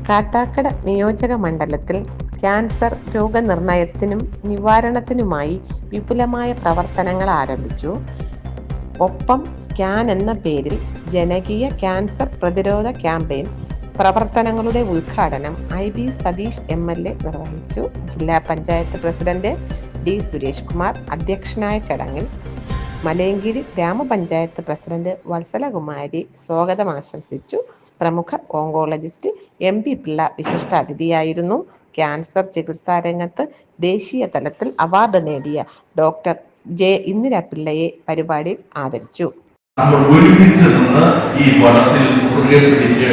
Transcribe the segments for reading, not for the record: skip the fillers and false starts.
കാട്ടാക്കട നിയോജക മണ്ഡലത്തിൽ ക്യാൻസർ രോഗനിർണയത്തിനും നിവാരണത്തിനുമായി വിപുലമായ പ്രവർത്തനങ്ങൾ ആരംഭിച്ചു. ഒപ്പം ക്യാൻ എന്ന പേരിൽ ജനകീയ ക്യാൻസർ പ്രതിരോധ ക്യാമ്പയിൻ പ്രവർത്തനങ്ങളുടെ ഉദ്ഘാടനം IB സതീഷ് MLA നിർവഹിച്ചു. ജില്ലാ പഞ്ചായത്ത് പ്രസിഡന്റ് D സുരേഷ് കുമാർ അധ്യക്ഷനായ ചടങ്ങിൽ മലയങ്കിരി ഗ്രാമപഞ്ചായത്ത് പ്രസിഡന്റ് വത്സലകുമാരി സ്വാഗതം ആശംസിച്ചു. പ്രമുഖ ഓങ്കോളജിസ്റ്റ് MP പിള്ള വിശിഷ്ടാതിഥിയായിരുന്നു. ക്യാൻസർ ചികിത്സാ രംഗത്ത് ദേശീയ തലത്തിൽ അവാർഡ് നേടിയ ഡോക്ടർ J ഇന്ദിര പിള്ളയെ പരിപാടിയിൽ ആദരിച്ചു. നമ്മൾ ഒരുമിച്ച് നിന്ന് ഈ പണത്തിൽ മുറുകെ പിടിച്ച്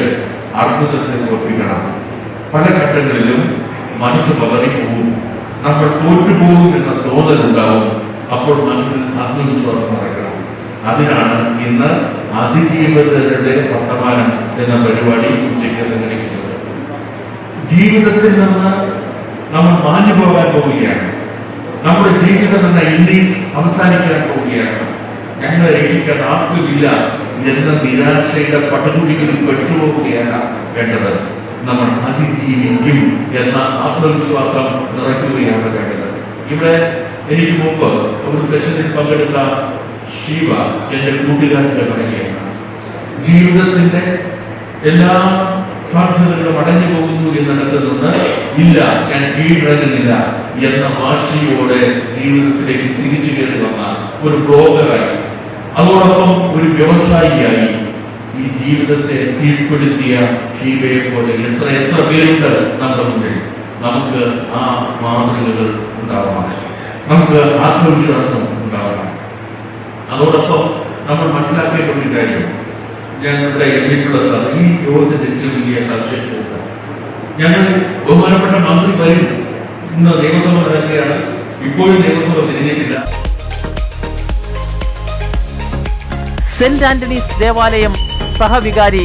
അർബുദത്തെ തോൽപ്പിക്കണം. പല ഘട്ടങ്ങളിലും മനസ്സ് പതറിപ്പോവും, നമ്മൾ തോറ്റുപോകും എന്ന തോന്നലുണ്ടാവും. അപ്പോൾ മനസ്സിൽ ആത്മവിശ്വാസം നടക്കണം. അതിനാണ് ഇന്ന് അതിജീവിതരുടെ വർത്തമാനം എന്ന പരിപാടി ഉച്ചയ്ക്ക് സംഘടിപ്പിച്ചത്. ജീവിതത്തിൽ നിന്ന് നമ്മൾ മാഞ്ഞു പോകാൻ പോവുകയാണ്. നമ്മുടെ ജീവിതം എന്ന ഇന്നിംഗ്സ് അവസാനിക്കാൻ പോവുകയാണ്. ഞങ്ങളെ രക്ഷിക്കാൻ ആർക്കുമില്ല എന്ന നിരാശയുടെ പടകുഴികളിൽ പെട്ടുപോവുകയാണ് വേണ്ടത്. നമ്മൾ അതിജീവിക്കും എന്ന ആത്മവിശ്വാസം നിറയ്ക്കുകയാണ് വേണ്ടത്. ഇവിടെ എനിക്ക് മുമ്പ് ഒരു സെഷനിൽ പങ്കെടുത്ത ശിവ എന്റെ കൂട്ടുകാരന്റെ പറയുകയാണ്, ജീവിതത്തിന്റെ എല്ലാ സാധ്യതകളും അടഞ്ഞു പോകുന്നു എന്നിടത്ത് നിന്ന് ഇല്ല, ഞാൻ കീഴടങ്ങുന്നില്ല എന്ന വാശിയോടെ ജീവിതത്തിലേക്ക് തിരിച്ചു കയറി വന്ന ഒരു ബ്ലോഗറായി, അതോടൊപ്പം ഒരു വ്യവസായിയായി ഈ ജീവിതത്തെ കീഴ്പ്പെടുത്തിയ ഷീബയെ പോലെ എത്ര പേരുണ്ട് നമ്മുടെ മുന്നിൽ. നമുക്ക് ആ മാതൃകകൾ ഉണ്ടാവണം, നമുക്ക് ആത്മവിശ്വാസം ഉണ്ടാവണം. അതോടൊപ്പം നമ്മൾ മനസ്സിലാക്കേണ്ട ഒരു കാര്യം, ഞങ്ങളുടെ എമ്മിക്കുള്ള സാർ ഈ യോഗത്തിന്റെ ഏറ്റവും വലിയ സവിശേഷത, ഞങ്ങൾ ബഹുമാനപ്പെട്ട മന്ത്രി വരും. ഇന്ന് നിയമസഭ നടക്കുകയാണ്, ഇപ്പോഴും നിയമസഭ തിരിഞ്ഞിട്ടില്ല. സെന്റ് ആന്റണീസ് ദേവാലയം സഹവികാരി